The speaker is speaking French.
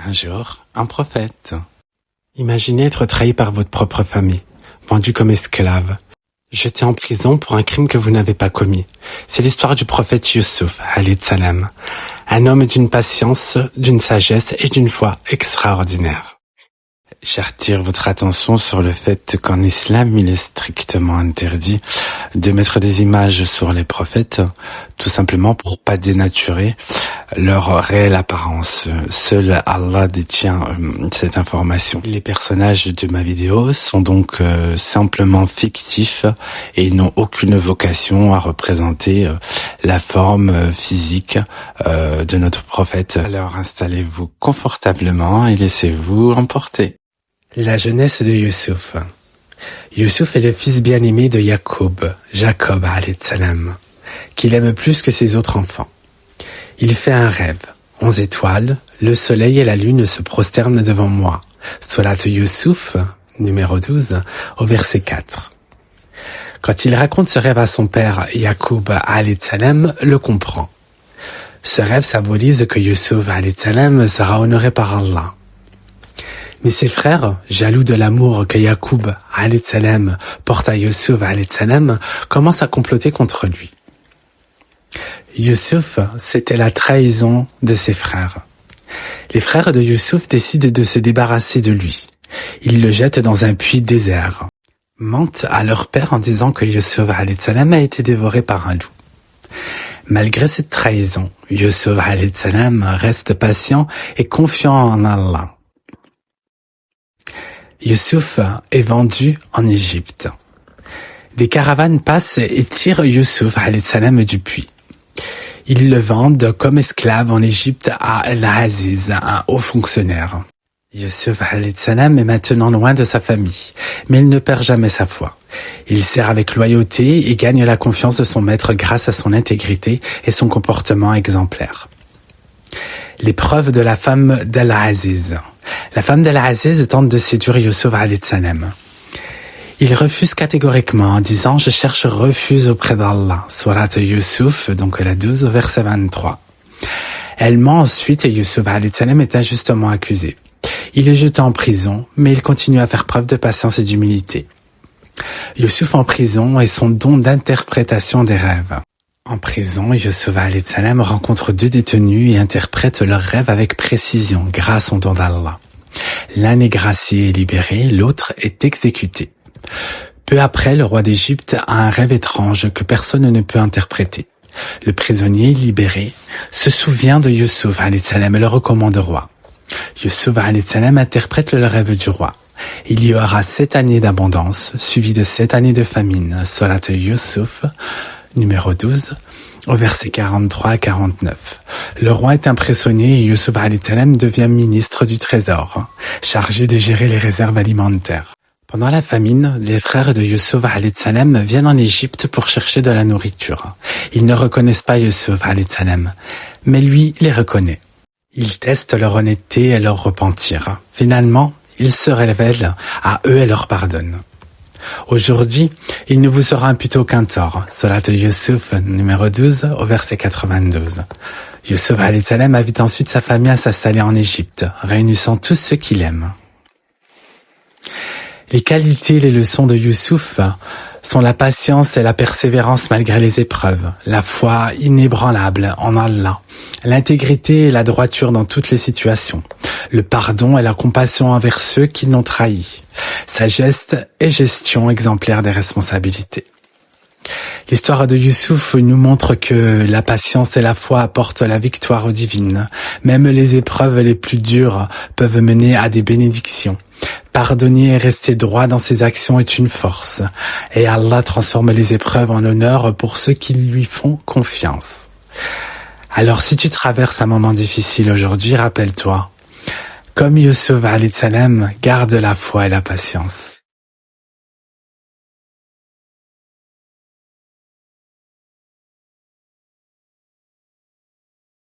Un jour, un prophète. Imaginez être trahi par votre propre famille, vendu comme esclave, jeté en prison pour un crime que vous n'avez pas commis. C'est l'histoire du prophète Youssouf, alayhi salam, un homme d'une patience, d'une sagesse et d'une foi extraordinaire. J'attire votre attention sur le fait qu'en islam, il est strictement interdit de mettre des images sur les prophètes, tout simplement pour pas dénaturer leur réelle apparence. Seul Allah détient cette information. Les personnages de ma vidéo sont donc simplement fictifs et n'ont aucune vocation à représenter la forme physique de notre prophète. Alors installez-vous confortablement et laissez-vous emporter. La jeunesse de Youssouf. Youssouf est le fils bien-aimé de Jacob alayhi salam, qu'il aime plus que ses autres enfants. Il fait un rêve. 11 étoiles, le soleil et la lune se prosternent devant moi. Surat Youssouf, numéro 12, au verset 4. Quand il raconte ce rêve à son père, Yacoub alayhi salam le comprend. Ce rêve symbolise que Youssouf alayhi salam sera honoré par Allah. Mais ses frères, jaloux de l'amour que Yacoub alayhi salam porte à Youssouf alayhi salam, commencent à comploter contre lui. Youssouf, c'était la trahison de ses frères. Les frères de Youssouf décident de se débarrasser de lui. Ils le jettent dans un puits désert. Mentent à leur père en disant que Youssouf alayhi salam a été dévoré par un loup. Malgré cette trahison, Youssouf alayhi salam reste patient et confiant en Allah. Youssouf est vendu en Égypte. Des caravanes passent et tirent Youssouf alayhi salam du puits. Ils le vendent comme esclave en Égypte à Al-Aziz, un haut fonctionnaire. Youssouf alayhi salam est maintenant loin de sa famille, mais il ne perd jamais sa foi. Il sert avec loyauté et gagne la confiance de son maître grâce à son intégrité et son comportement exemplaire. L'épreuve de la femme d'Al-Aziz. La femme d'Al-Aziz tente de séduire Youssouf alayhi salam. Il refuse catégoriquement en disant « Je cherche refuge auprès d'Allah » Surat Youssouf, donc la 12, verset 23. Elle ment ensuite et Youssouf alayhi salam est injustement accusé. Il est jeté en prison, mais il continue à faire preuve de patience et d'humilité. Youssouf en prison et son don d'interprétation des rêves. En prison, Youssouf alayhi salam rencontre 2 détenus et interprète leurs rêves avec précision grâce au don d'Allah. L'un est gracié et libéré, l'autre est exécuté. Peu après, le roi d'Égypte a un rêve étrange que personne ne peut interpréter. Le prisonnier libéré se souvient de Youssouf alayhi salam et le recommande au roi. Youssouf alayhi salam interprète le rêve du roi. Il y aura 7 années d'abondance, suivies de 7 années de famine. Surat Youssouf, numéro 12, au verset 43 à 49. Le roi est impressionné et Youssouf alayhi salam devient ministre du Trésor, chargé de gérer les réserves alimentaires. Pendant la famine, les frères de Youssouf alayhi salam viennent en Égypte pour chercher de la nourriture. Ils ne reconnaissent pas Youssouf alayhi salam, mais lui les reconnaît. Ils testent leur honnêteté et leur repentir. Finalement, il se révèle à eux et leur pardonne. Aujourd'hui, il ne vous sera imputé aucun tort. Surat Youssouf, numéro 12, au verset 92. Youssouf alayhi salam invite ensuite sa famille à s'installer en Égypte, réunissant tous ceux qu'il aime. Les qualités et les leçons de Youssouf sont la patience et la persévérance malgré les épreuves, la foi inébranlable en Allah, l'intégrité et la droiture dans toutes les situations, le pardon et la compassion envers ceux qui l'ont trahi, sagesse et gestion exemplaire des responsabilités. L'histoire de Youssouf nous montre que la patience et la foi apportent la victoire aux divines. Même les épreuves les plus dures peuvent mener à des bénédictions. Pardonner et rester droit dans ses actions est une force. Et Allah transforme les épreuves en honneur pour ceux qui lui font confiance. Alors si tu traverses un moment difficile aujourd'hui, rappelle-toi, comme Youssouf alayhi salam, garde la foi et la patience.